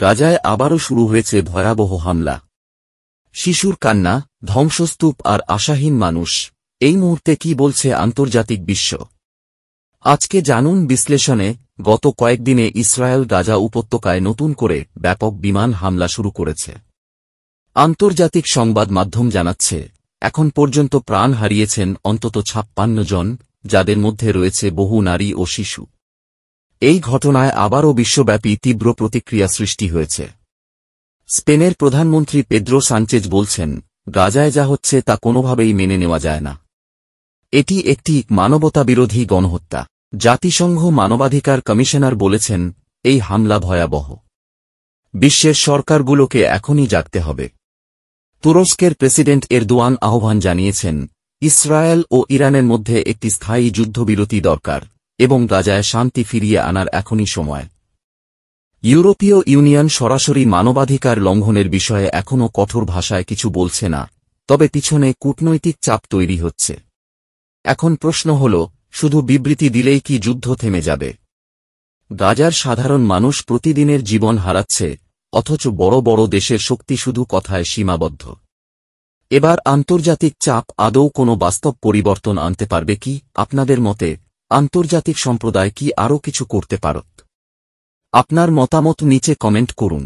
গাজায় আবারও শুরু হয়েছে ভয়াবহ হামলা। শিশুর কান্না, ধ্বংসস্তূপ আর আশাহীন মানুষ। এই মুহূর্তে কি বলছে আন্তর্জাতিক বিশ্ব? আজকে জানুন বিশ্লেষণে। গত কয়েকদিনে ইসরায়েল গাজা উপত্যকায় নতুন করে ব্যাপক বিমান হামলা শুরু করেছে। আন্তর্জাতিক সংবাদ মাধ্যম জানাচ্ছে, এখন পর্যন্ত প্রাণ হারিয়েছেন অন্তত 56 জন, যাদের মধ্যে রয়েছে বহু নারী ও শিশু। এই ঘটনায় আবারও বিশ্বব্যাপী তীব্র প্রতিক্রিয়া সৃষ্টি হয়েছে। স্পেনের প্রধানমন্ত্রী পেদ্রো সানচেজ বলছেন, গাজায় যা হচ্ছে তা কোনোভাবেই মেনে নেওয়া যায় না। এটি একটি মানবতাবিরোধী গণহত্যা। জাতিসংঘ মানবাধিকার কমিশনার বলেছেন, এই হামলা ভয়াবহ। বিশ্বের সরকারগুলোকে এখনই জাগতে হবে। তুরস্কের প্রেসিডেন্ট এরদোয়ান আহ্বান জানিয়েছেন, ইসরায়েল ও ইরানের মধ্যে একটি স্থায়ী যুদ্ধবিরতি দরকার এবং গাজায় শান্তি ফিরিয়ে আনার এখনই সময়। ইউরোপীয় ইউনিয়ন সরাসরি মানবাধিকার লঙ্ঘনের বিষয়ে এখনও কঠোর ভাষায় কিছু বলছে না, তবে পিছনে কূটনৈতিক চাপ তৈরি হচ্ছে। এখন প্রশ্ন হল, শুধু বিবৃতি দিলেই কি যুদ্ধ থেমে যাবে? গাজার সাধারণ মানুষ প্রতিদিনের জীবন হারাচ্ছে, অথচ বড় বড় দেশের শক্তি শুধু কথায় সীমাবদ্ধ। এবার আন্তর্জাতিক চাপ আদৌ কোনো বাস্তব পরিবর্তন আনতে পারবে কি? আপনাদের মতে আন্তর্জাতিক সম্প্রদায় কি আরও কিছু করতে পারত? আপনার মতামত নিচে কমেন্ট করুন।